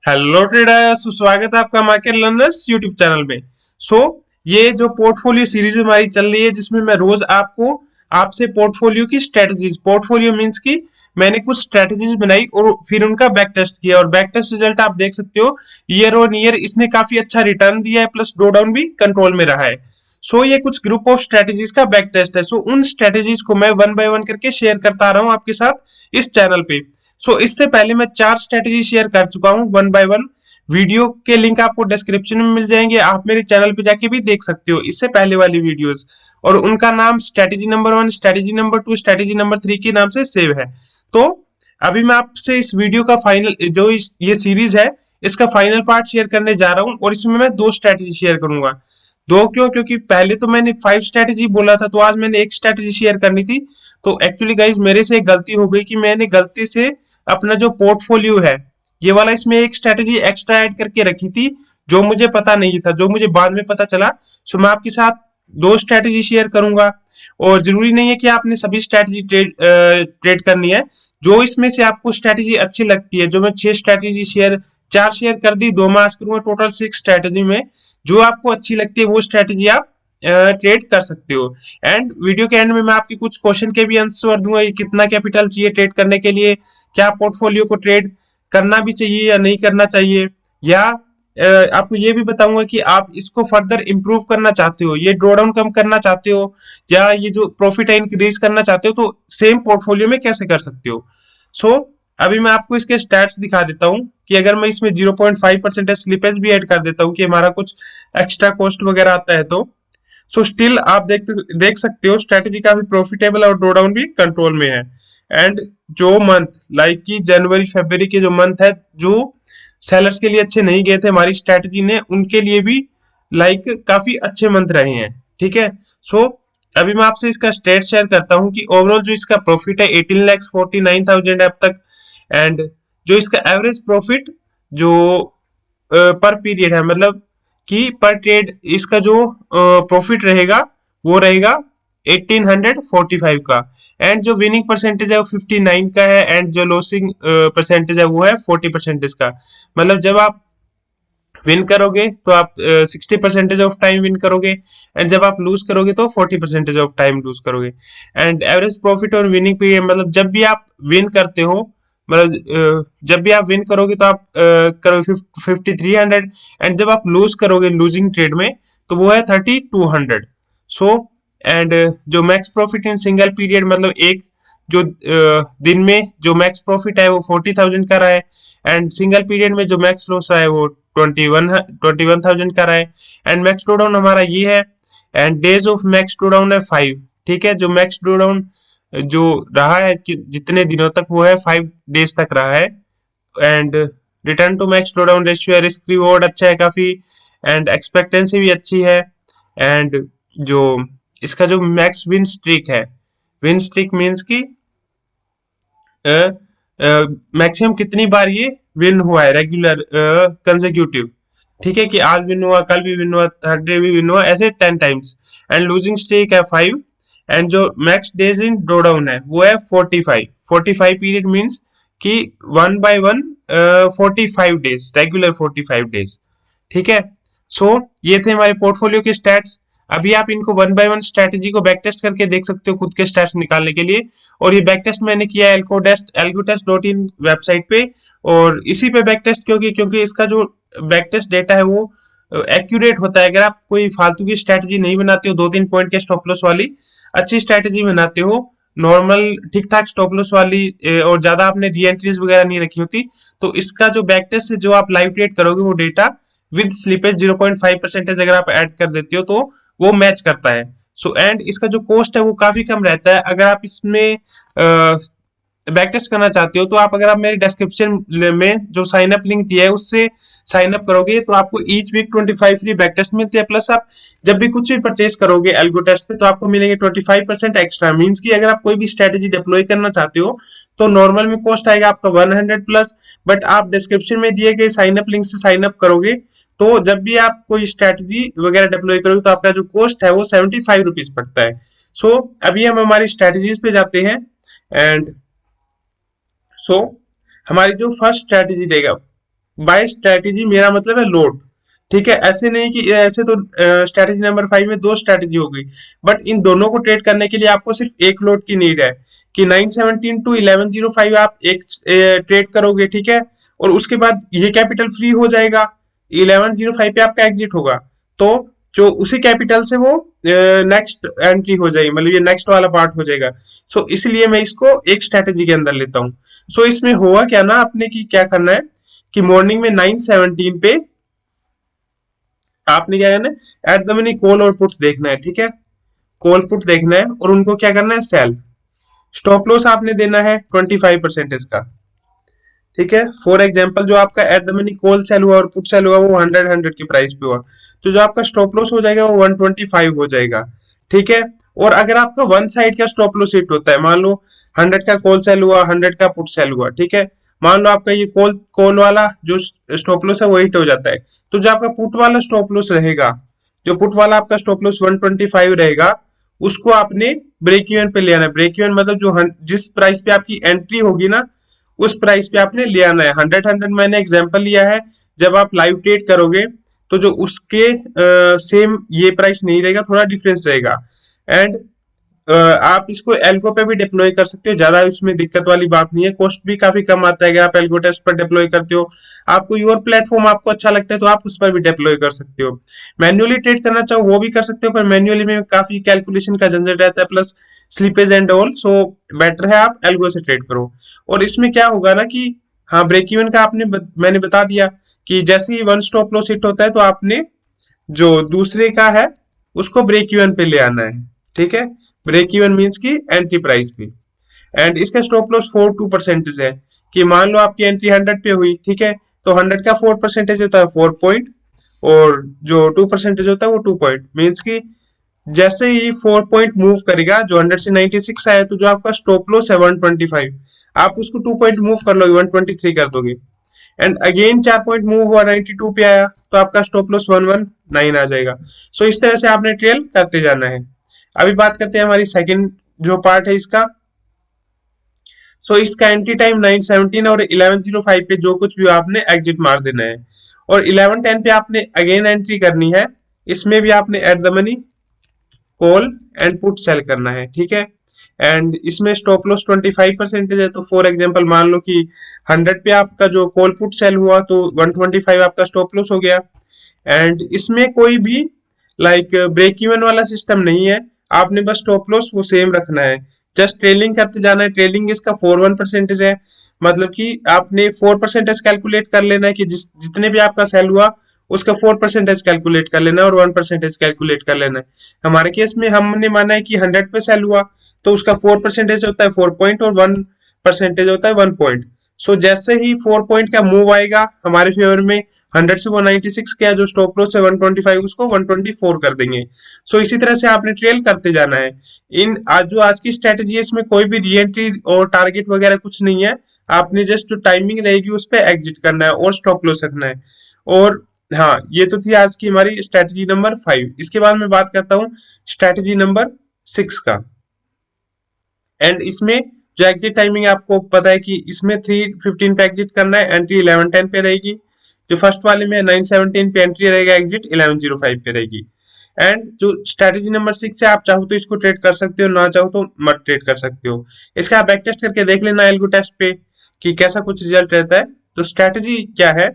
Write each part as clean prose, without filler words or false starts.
Hello traders, स्वागत है आपका मार्केट लर्नर्स यूट्यूब चैनल में। सो ये जो पोर्टफोलियो सीरीज हमारी चल रही है जिसमें मैं रोज आपको आपसे पोर्टफोलियो की स्ट्रेटजीज, पोर्टफोलियो मींस की मैंने कुछ स्ट्रेटजीज बनाई और फिर उनका बैक टेस्ट किया और बैक टेस्ट रिजल्ट आप देख सकते हो। ईयर ऑन ईयर इसने काफी अच्छा रिटर्न दिया है, प्लस ड्रॉ डाउन भी कंट्रोल में रहा है। सो ये कुछ ग्रुप ऑफ स्ट्रेटजीज का बैक टेस्ट है। सो उन स्ट्रेटजीज को मैं वन बाय वन करके शेयर करता आ रहा हूँ आपके साथ इस चैनल पे। इससे पहले मैं 4 स्ट्रेटजी शेयर कर चुका हूँ वन बाय वन। वीडियो के लिंक आपको डिस्क्रिप्शन में मिल जाएंगे, आप मेरे चैनल पे जाके भी देख सकते हो इससे पहले वाली वीडियोस। और उनका नाम strategy number 1, strategy number 2, strategy number 3 के नाम से सेव है। तो अभी मैं आपसे इस वीडियो का फाइनल जो ये सीरीज है इसका फाइनल पार्ट शेयर करने जा रहा हूँ और इसमें मैं 2 स्ट्रेटजी शेयर करूंगा। दो क्यों? क्योंकि पहले तो मैंने 5 स्ट्रेटजी बोला था, तो आज मैंने एक स्ट्रेटजी शेयर करनी थी। तो एक्चुअली गाइज मेरे से एक गलती हो गई कि मैंने गलती से अपना जो पोर्टफोलियो है ये वाला इसमें एक स्ट्रेटजी एक्स्ट्रा ऐड करके रखी थी, जो मुझे पता नहीं था, जो मुझे बाद में पता चला। मैं आपके साथ 2 स्ट्रेटजी शेयर करूंगा और जरूरी नहीं है कि आपने सभी स्ट्रेटजी ट्रेड करनी है। जो इसमें से आपको स्ट्रेटजी अच्छी लगती है, जो मैं 6 स्ट्रेटजी शेयर 4 शेयर कर दी, 2 मैं आज करूंगा, टोटल 6 स्ट्रेटजी में जो आपको अच्छी लगती है वो स्ट्रेटजी आप ट्रेड कर सकते हो। एंड वीडियो के एंड में मैं आपके कुछ क्वेश्चन के भी आंसर दूंगा, कितना कैपिटल चाहिए ट्रेड करने के लिए, क्या पोर्टफोलियो को ट्रेड करना भी चाहिए या नहीं करना चाहिए, या आपको ये भी बताऊंगा कि आप इसको फर्दर इंप्रूव करना चाहते हो, ये ड्रॉ डाउन कम करना चाहते हो या ये जो प्रॉफिट है इंक्रीज करना चाहते हो, तो सेम पोर्टफोलियो में कैसे कर सकते हो। सो अभी मैं आपको इसके स्टैट्स दिखा देता हूँ कि अगर मैं इसमें 0.5% स्लिपेज भी ऐड कर देता हूँ कि हमारा कुछ एक्स्ट्रा कॉस्ट वगैरह आता है, तो स्टिल आप देख सकते हो स्ट्रेटेजी काफी प्रॉफिटेबल और ड्रॉ डाउन भी कंट्रोल में है। एंड जो मंथ लाइक कि जनवरी फरवरी के जो मंथ है, जो सेलर्स के लिए अच्छे नहीं गए थे हमारी स्ट्रेटेजी ने, उनके लिए भी लाइक काफी अच्छे मंथ रहे हैं। ठीक है। सो अभी मैं आपसे इसका स्टेट शेयर करता हूँ कि ओवरऑल जो इसका प्रॉफिट है 18,49,000 अब तक। एंड जो इसका एवरेज प्रॉफिट जो पर पीरियड है, मतलब कि पर ट्रेड इसका जो प्रॉफिट रहेगा वो रहेगा 1845 का। एंड जो विनिंग परसेंटेज है वो 59 का है एंड जो लॉसिंग परसेंटेज है वो है 40% का। मतलब जब आप विन करोगे तो आप 60% ऑफ टाइम विन करोगे एंड जब आप लूज करोगे तो 40% ऑफ टाइम लूज करोगे। एंड एवरेज प्रॉफिट और विनिंग पीरियड, मतलब जब भी आप विन करते हो, मतलब जब भी आप विन करोगे तो आप करोगे 5300 एंड जब आप लूज करोगे लूजिंग ट्रेड में तो वो है 3200। सो एंड जो max profit in single period, मतलब एक जो दिन में जो मैक्स प्रॉफिट है वो 40,000 का रहा है एंड सिंगल पीरियड में जो मैक्स लॉस है वो 21,000 का रहा है। एंड मैक्स ड्रॉ डाउन हमारा ये है and days of max draw down है 5। ठीक है। जो मैक्स ड्रॉ डाउन जो रहा है जितने दिनों तक वो है 5 डेज तक रहा है। And return to max drawdown ratio है, रिस्क रिवॉर्ड अच्छा है काफी एंड एक्सपेक्टेंसी भी अच्छी है। एंड जो इसका जो मैक्स विन स्ट्रीक है, विन स्ट्रीक मीन्स की मैक्सिमम कितनी बार ये विन हुआ है रेगुलर कंसेक्यूटिव। ठीक है, कि आज विन हुआ, कल भी विन हुआ, थर्ड डे भी विन हुआ, ऐसे 10 टाइम्स। एंड लूजिंग स्ट्रीक है 5। एंड जो max days in draw down है वो है 45। 45 पीरियड मीन्स कि 1 by 1 45 डेज, रेगुलर 45 डेज। ठीक है। ये थे हमारे पोर्टफोलियो के स्टैट्स। अभी आप इनको 1 by 1 स्ट्रेटेजी को बैक टेस्ट करके देख सकते हो खुद के स्टैट्स निकालने के लिए। और ये बैक टेस्ट मैंने किया है एल्गोटेस्ट.इन वेबसाइट पे। और इसी पे बैक टेस्ट क्योंकि इसका जो बैक टेस्ट डेटा है वो एक्यूरेट होता है। अगर आप कोई फालतू की स्ट्रेटेजी नहीं बनाते हो, 2-3 पॉइंट के स्टॉप लॉस वाली अच्छी स्ट्रेटेजी बनाते हो, नॉर्मल ठीक ठाक स्टॉप लॉस वाली और ज्यादा आपने री एंट्रीज वगैरह नहीं रखी होती, तो इसका जो बैक टेस्ट से जो आप लाइव ट्रेड करोगे वो डेटा विद स्लिपेज 0.5% अगर आप ऐड कर देते हो तो वो मैच करता है। एंड इसका जो कॉस्ट है वो काफी कम रहता है। अगर आप इसमें बैक टेस्ट करना चाहते हो तो आप, अगर आप मेरे डिस्क्रिप्शन में जो साइन अप लिंक दिया है उससे साइन अप करोगे तो आपको each week 25 free back test मिलते हैं। प्लस आप जब भी कुछ भी परचेज करोगे एल्गो टेस्ट पे तो आपको मिलेंगे 25% एक्स्ट्रा। मींस कि अगर आप कोई भी स्ट्रेटेजी डिप्लॉय करना चाहते हो तो नॉर्मल में कॉस्ट आएगा आपका 100 प्लस, बट आप डिस्क्रिप्शन में दिए गए साइन अप लिंक से साइन अप करोगे तो जब भी आप कोई स्ट्रेटेजी वगैरह डिप्लॉय करोगे तो आपका जो कॉस्ट है वो 75 रुपीज पड़ता है। अभी हम हमारी स्ट्रेटेजीज पे जाते हैं। एंड हमारी जो फर्स्ट स्ट्रेटेजी रहेगा बाय स्ट्रेटेजी मेरा मतलब है लोड, ठीक है। ऐसे नहीं कि ऐसे तो स्ट्रेटेजी नंबर 5 में दो स्ट्रेटेजी हो गई, बट इन दोनों को ट्रेड करने के लिए आपको सिर्फ एक लोड की नीड है कि 917 टू 1105 आप एक ट्रेड करोगे, ठीक है। और उसके बाद ये कैपिटल फ्री हो जाएगा, 1105 पे आपका एग्जिट होगा, तो जो उसी कैपिटल से वो नेक्स्ट एंट्री हो जाएगी, मतलब ये नेक्स्ट वाला पार्ट हो जाएगा। सो इसलिए मैं इसको एक स्ट्रेटेजी के अंदर लेता हूँ। सो इसमें होगा क्या ना, आपने की क्या करना है कि मॉर्निंग में 917 पे आपने क्या करना है, एट द मनी कॉल और पुट देखना है, ठीक है। कॉल पुट देखना है और उनको क्या करना है, सेल। स्टॉप लॉस आपने देना है 25% का, ठीक है। फॉर एग्जाम्पल जो आपका at the money call sell हुआ और पुट सेल हुआ वो 100 की प्राइस पे हुआ, तो जो आपका स्टॉप लॉस हो जाएगा वो 125 हो जाएगा, ठीक है। और अगर आपका वन साइड का स्टॉप लॉस हिट होता है, मान लो 100 का कॉल सेल हुआ, 100 का पुट सेल हुआ, ठीक है। मान लो आपका ये कॉल कॉल वाला जो स्टॉप लॉस है वो हिट हो जाता है, तो जो आपका पुट वाला स्टॉप लॉस रहेगा, जो पुट वाला आपका स्टॉप लॉस 125 रहेगा, उसको आपने ब्रेक इवन पे ले आना है। ब्रेक इवन मतलब जो जिस प्राइस पे आपकी एंट्री होगी ना, उस प्राइस पे आपने ले आना है। 100 मैंने एग्जांपल लिया है, जब आप लाइव ट्रेड करोगे तो जो उसके सेम ये प्राइस नहीं रहेगा, थोड़ा डिफरेंस रहेगा। एंड आप इसको एल्गो पे भी डिप्लॉय कर सकते हो, ज्यादा इसमें दिक्कत वाली बात नहीं है, कॉस्ट भी काफी कम आता है। अगर आप एल्गो टेस्ट पर डिप्लॉय करते हो, आपको योर प्लेटफॉर्म आपको अच्छा लगता है तो आप उस पर भी डिप्लॉय कर सकते हो। मैन्युअली ट्रेड करना चाहो वो भी कर सकते हो, पर मैन्युअली में काफी कैलकुलेशन का झंझट रहता है, plus slippage and all, so better है आप एल्गो से ट्रेड करो। और इसमें क्या होगा ना कि हाँ, ब्रेक इवन का मैंने बता दिया कि जैसे ही वन स्टॉप लॉस हिट होता है तो आपने जो दूसरे का है उसको ब्रेक इवन पे ले आना है, ठीक है। ब्रेक इवन मीन्स की एंट्री प्राइस पे। एंड इसका स्टॉप लॉस 4-2% है, कि मान लो आपकी एंट्री 100 पे हुई, ठीक है, तो 100 का 4% होता है 4 पॉइंट, और जो 2% होता है वो 2 पॉइंट, मीन्स की जैसे ही 4 पॉइंट मूव करेगा, जो 100 से 96 आया, तो जो आपका स्टॉप लॉस है 125, आप उसको 2 पॉइंट मूव कर लोगे, 123 कर दोगे। एंड अगेन 4 पॉइंट मूव हुआ, 92 पे आया, तो आपका स्टॉप लॉस 119 आ जाएगा। सो इस तरह से आपने ट्रेल करते जाना है। अभी बात करते हैं हमारी सेकंड जो पार्ट है इसका। सो इसका एंट्री टाइम 917 और 1105 पे जो कुछ भी आपने एग्जिट मार देना है, और 1110 पे आपने अगेन एंट्री करनी है। इसमें भी आपने at the money call and put sell करना है, ठीक है। एंड इसमें स्टॉप लॉस 25% है, तो फॉर एग्जांपल मान लो कि 100 पे आपका जो कॉल पुट सेल हुआ तो 125 आपका स्टॉप लॉस हो गया। एंड इसमें कोई भी लाइक ब्रेक इवन वाला सिस्टम नहीं है, आपने बस स्टॉप लॉस वो सेम रखना है, जस्ट ट्रेलिंग करते जाना है। ट्रेलिंग इसका 41% है, मतलब कि आपने 4% कैलकुलेट कर लेना है कि जितने भी आपका सेल हुआ उसका 4% कैलकुलेट कर लेना है और 1% कैलकुलेट कर लेना है। हमारे केस में हमने माना है कि 100 पे सेल हुआ, तो उसका 4% होता है 4 पॉइंट और 1% होता है 1 पॉइंट। सो जैसे ही 4 पॉइंट का मूव आएगा हमारे फेवर में, 100 से वो 96 का जो स्टॉप लॉस है 125, उसको 124 कर देंगे। सो इसी तरह से आपने ट्रेल करते जाना है। इन आज की स्ट्रेटेजी है, इसमें कोई भी री एंट्री और टारगेट वगैरह कुछ नहीं है, आपने जस्ट जो टाइमिंग रहेगी उस पर एग्जिट करना है और स्टॉप लॉस रखना है। और हाँ, ये तो थी आज की हमारी स्ट्रेटेजी नंबर 5। इसके बाद मैं बात करता हूँ स्ट्रेटेजी नंबर 6 का। एंड इसमें जो एग्जिट टाइमिंग आपको पता है कि इसमें 3:15 पे एग्जिट करना है, एंट्री 11:10 पे रहेगी। जो फर्स्ट वाले में 9:17 पे एंट्री रहेगा, एग्जिट 11:05 पे रहेगी। एंड जो स्ट्रेटेजी नंबर 6 है, आप चाहो तो इसको ट्रेड कर सकते हो, ना चाहो तो मत ट्रेड कर सकते हो। इसका आप बैक टेस्ट करके देख लेना एल्गो टेस्ट पे कि कैसा कुछ रिजल्ट रहता है। तो स्ट्रेटेजी क्या है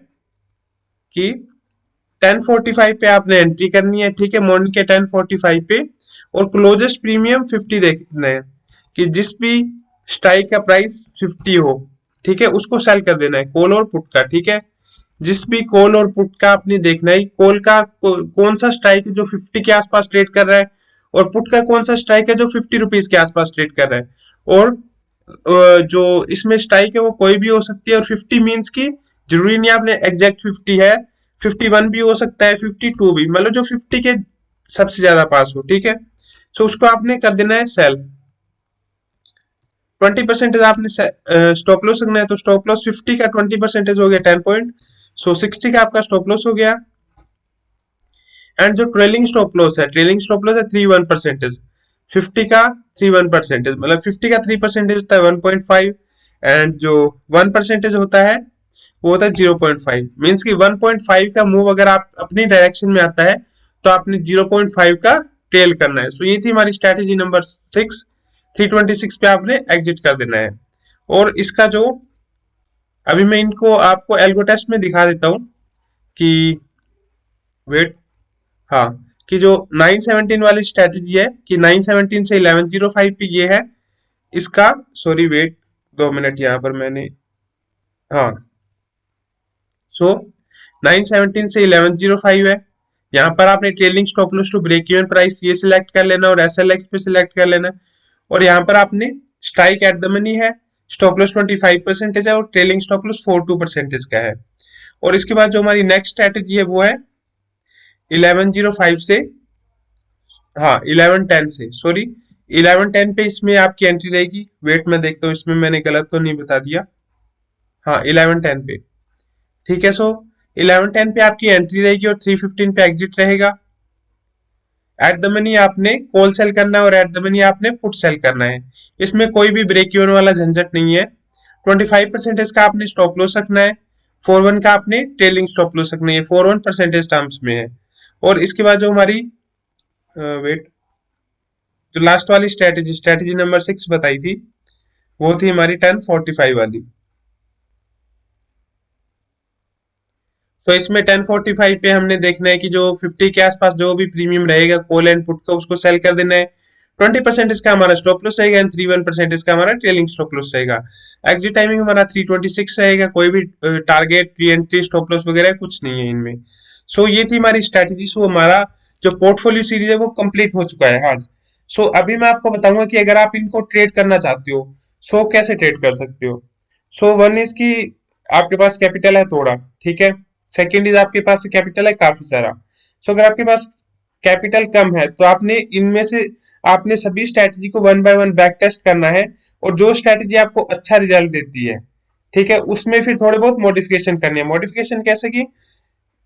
कि 10:45 पे आपने एंट्री करनी है, ठीक है, मॉर्निंग के 10:45 पे, और क्लोजेस्ट प्रीमियम 50 देखना है कि जिस भी स्ट्राइक का प्राइस 50 हो, ठीक है, उसको सेल कर देना है, कॉल और पुट का, ठीक है। जिस भी कॉल और पुट का आपने देखना है, कॉल का कौन सा स्ट्राइक जो 50 के आसपास ट्रेड कर रहा है, और पुट का कौन सा स्ट्राइक है जो 50 रुपीज के आसपास ट्रेड कर रहा है। और जो इसमें स्ट्राइक है वो कोई भी हो सकती है, और 50 मीन्स की जरूरी नहीं आपने एग्जैक्ट 50 है, 51 भी हो सकता है, 52 भी, मतलब जो 50 के सबसे ज्यादा पास हो, ठीक है। सो उसको आपने कर देना है सेल। 20% आपने स्टॉप लॉस रखना है, तो स्टॉप लॉस 50 का 20% हो गया 10 पॉइंट, सो 60 का आपका स्टॉप लॉस हो गया। एंड जो ट्रेलिंग स्टॉप लॉस है, ट्रेलिंग स्टॉप लॉस है 3:1%, 50 का 3:1%, मतलब 50 का 3% होता है 1.5, एंड जो 1% होता है वो होता है 0.5। मीन्स कि 1.5 का मूव अगर आप अपनी डायरेक्शन में आता है तो आपने 0.5 का टेल करना है। सो ये थी हमारी स्ट्रैटेजी नंबर 6। 326 पे आपने एग्जिट कर देना है। और इसका जो अभी मैं इनको आपको एल्गो टेस्ट में दिखा देता हूं कि वेट, हाँ, कि जो 917 वाली स्ट्रेटेजी है कि 917 से 1105 पे ये है इसका, सॉरी वेट 2 मिनट, यहाँ पर मैंने, हाँ, सो 917 से 1105 है। यहाँ पर आपने trailing stop loss to break even price ये सिलेक्ट कर लेना और एसएलएक्स पे सिलेक्ट कर लेना। और यहाँ पर आपने स्ट्राइक एट द मनी है, स्टॉप लॉस 25% है और ट्रेलिंग स्टॉप लॉस 42% का है। और इसके बाद जो हमारी नेक्स्ट स्ट्रेटेजी है वो है 1105 से, हाँ 1110 से, सॉरी 1110 पे इसमें आपकी एंट्री रहेगी। वेट मैं देखता हूँ इसमें मैंने गलत तो नहीं बता दिया, हाँ 1110 पे, ठीक है। सो 1110 पे आपकी एंट्री रहेगी और 315 पे एग्जिट रहेगा। एट द मनी आपने कॉल सेल करना है और एट द मनी आपने पुट सेल करना है। इसमें कोई भी ब्रेक इवन वाला झंझट नहीं है। 25% का आपने स्टॉप लॉस रखना है, 41 का आपने ट्रेलिंग स्टॉप लॉस रखना है, 41% टर्म्स में है। और इसके बाद जो हमारी वेट, जो लास्ट वाली स्ट्रेटेजी नंबर 6 बताई थी वो थी हमारी 1045 वाली। तो इसमें 1045 पे हमने देखना है कि जो 50 के आसपास जो भी प्रीमियम रहेगा कॉल एंड पुट का उसको सेल कर देना है। 20% इसका हमारा स्टॉप लॉस रहेगा एंड 31% इसका हमारा ट्रेलिंग स्टॉप लॉस रहेगा। एग्जिट टाइमिंग हमारा 326 रहेगा। कोई भी target pre entry stop loss वगैरह कुछ नहीं है इनमें। सो ये थी हमारी स्ट्रेटेजी। सो हमारा जो पोर्टफोलियो सीरीज है वो कंप्लीट हो चुका है आज। सो अभी मैं आपको बताऊंगा कि अगर आप इनको ट्रेड करना चाहते हो सो कैसे ट्रेड कर सकते हो। सो वन इज की आपके पास कैपिटल है थोड़ा, ठीक है। सेकेंड इज आपके पास कैपिटल है काफी सारा। सो अगर आपके पास कैपिटल कम है तो आपने इनमें से आपने सभी स्ट्रैटेजी को one by one back test करना है और जो स्ट्रैटेजी आपको अच्छा रिजल्ट देती है, ठीक है, उसमें फिर थोड़े बहुत मॉडिफिकेशन करनी है। मॉडिफिकेशन कैसे कि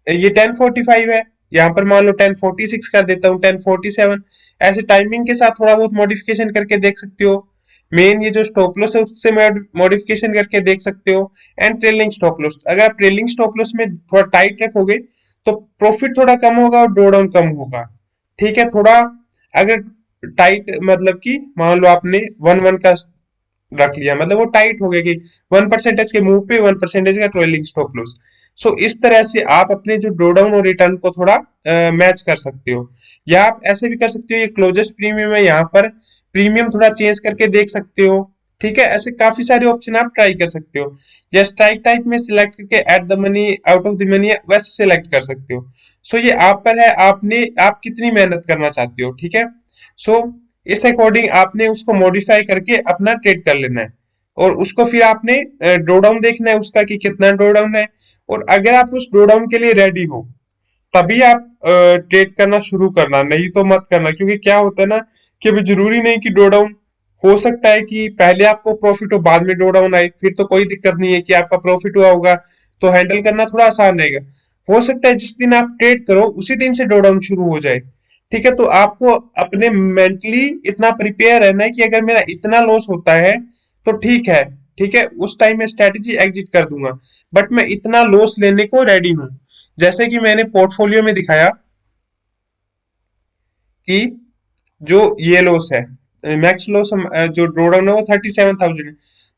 ये 1045 है, यहाँ पर मान लो 1046 कर देता हूँ, 1047, ऐसे टाइमिंग के साथ थोड़ा बहुत मॉडिफिकेशन करके देख सकते हो। मेन ये जो स्टॉप लॉस है उससे मॉडिफिकेशन करके देख सकते हो। एंड ट्रेलिंग स्टॉप लॉस, अगर आप ट्रेलिंग स्टॉप लॉस में थोड़ा टाइट रखोगे तो प्रॉफिट थोड़ा कम होगा और ड्रॉ डाउन कम होगा, ठीक है। थोड़ा अगर टाइट मतलब कि मान लो आपने 1-1 का रख लिया, मतलब वो टाइट हो गया कि 1% के मूव पे 1% का ट्रेलिंग स्टॉप लॉस। सो इस तरह से आप अपने जो ड्रॉ डाउन और रिटर्न को थोड़ा मैच कर सकते हो। या आप ऐसे भी कर सकते हो, ये क्लोजेस्ट प्रीमियम है, यहाँ पर प्रीमियम थोड़ा चेंज करके देख सकते हो, ठीक है। ऐसे काफी सारे ऑप्शन आप ट्राई कर सकते हो। या स्ट्राइक टाइप में सिलेक्ट करके at the money out of the money वैसे सिलेक्ट कर सकते हो। सो ये आप पर है, आपने आप कितनी मेहनत करना चाहते हो, ठीक है। सो इस अकॉर्डिंग आपने उसको मॉडिफाई करके अपना ट्रेड कर लेना है और उसको फिर आपने ड्रॉ डाउन देखना है उसका कि कितना ड्रॉ डाउन है। और अगर आप उस ड्रॉ डाउन के लिए रेडी हो तभी आप ट्रेड करना शुरू करना, नहीं तो मत करना। क्योंकि क्या होता है ना कि अभी जरूरी नहीं कि ड्रॉ डाउन, हो सकता है कि पहले आपको प्रॉफिट हो बाद में ड्रॉ डाउन आए, फिर तो कोई दिक्कत नहीं है कि आपका प्रॉफिट हुआ होगा तो हैंडल करना थोड़ा आसान रहेगा। हो सकता है जिस दिन आप ट्रेड करो उसी दिन से ड्रॉ डाउन शुरू हो जाए, ठीक है। तो आपको अपने मेंटली इतना प्रिपेयर रहना है कि अगर मेरा इतना लॉस होता है तो ठीक है, ठीक है, उस टाइम में स्ट्रेटेजी एग्जिट कर दूंगा, बट मैं इतना लॉस लेने को रेडी हूं। जैसे कि मैंने पोर्टफोलियो में दिखाया कि जो ये लॉस है, मैक्स लॉस जो ड्रॉडाउन है वो 37,000 है।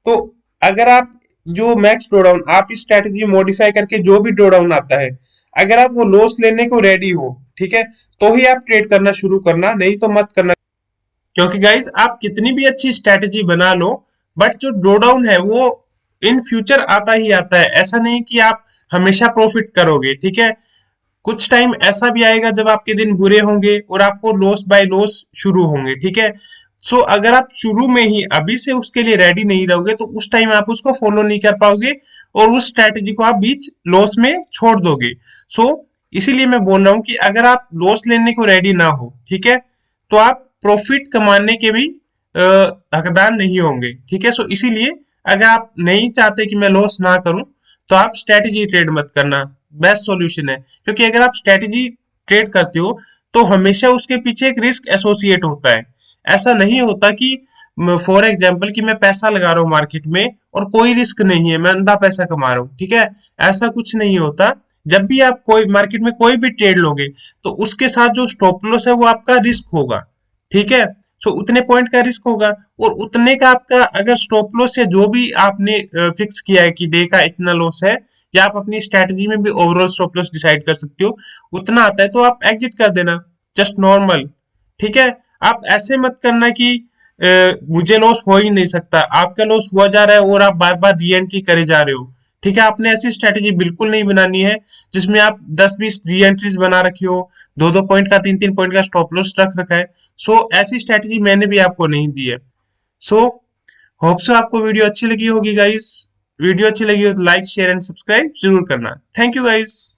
तो अगर आप जो मैक्स ड्रॉडाउन आप इस स्ट्रेटेजी मॉडिफाई करके जो भी ड्रॉडाउन आता है, अगर आप वो लॉस लेने को रेडी हो, ठीक है, तो ही आप ट्रेड करना शुरू करना, नहीं तो मत करना। क्योंकि गाइस आप कितनी भी अच्छी स्ट्रेटेजी बना लो बट जो ड्रॉ डाउन है वो इन फ्यूचर आता ही आता है। ऐसा नहीं कि आप हमेशा प्रॉफिट करोगे, ठीक है। कुछ टाइम ऐसा भी आएगा जब आपके दिन बुरे होंगे और आपको लॉस बाय लॉस शुरू होंगे, ठीक है। सो अगर आप शुरू में ही अभी से उसके लिए रेडी नहीं रहोगे तो उस टाइम आप उसको फॉलो नहीं कर पाओगे और उस स्ट्रेटेजी को आप बीच लॉस में छोड़ दोगे। सो इसीलिए मैं बोल रहा हूं कि अगर आप लॉस लेने को रेडी ना हो, ठीक है, तो आप प्रॉफिट कमाने के भी हकदार नहीं होंगे, ठीक है। सो इसीलिए अगर आप नहीं चाहते कि मैं लॉस ना करूं तो आप स्ट्रेटेजी ट्रेड मत करना, बेस्ट सॉल्यूशन है। क्योंकि अगर आप स्ट्रेटेजी ट्रेड करते हो तो हमेशा उसके पीछे एक रिस्क एसोसिएट होता है। ऐसा नहीं होता कि फॉर एग्जाम्पल कि मैं पैसा लगा रहा हूँ मार्केट में और कोई रिस्क नहीं है, मैं अंधा पैसा कमा रहा हूँ, ठीक है, ऐसा कुछ नहीं होता। जब भी आप कोई मार्केट में कोई भी ट्रेड लोगे तो उसके साथ जो स्टॉप लॉस है वो आपका रिस्क होगा, ठीक है। सो उतने पॉइंट का रिस्क होगा और उतने का आपका अगर स्टॉप लॉस या जो भी आपने फिक्स किया है कि डे का इतना लॉस है, या आप अपनी स्ट्रेटजी में भी ओवरऑल स्टॉप लॉस डिसाइड कर सकते हो, उतना आता है तो आप एग्जिट कर देना, जस्ट नॉर्मल, ठीक है। आप ऐसे मत करना कि मुझे लॉस हो ही नहीं सकता, आपका लॉस हुआ जा रहा है और आप बार बार री एंट्री करे जा रहे हो, ठीक है। आपने ऐसी स्ट्रेटेजी बिल्कुल नहीं बनानी है जिसमें आप 10-20 री एंट्रीज बना रखी हो, 2-2 पॉइंट का 3-3 पॉइंट का स्टॉप लॉस रख रखा है। सो ऐसी स्ट्रेटेजी मैंने भी आपको नहीं दी है। सो होप सो आपको वीडियो अच्छी लगी होगी गाइस। वीडियो अच्छी लगी हो तो लाइक शेयर एंड सब्सक्राइब जरूर करना। Thank you guys.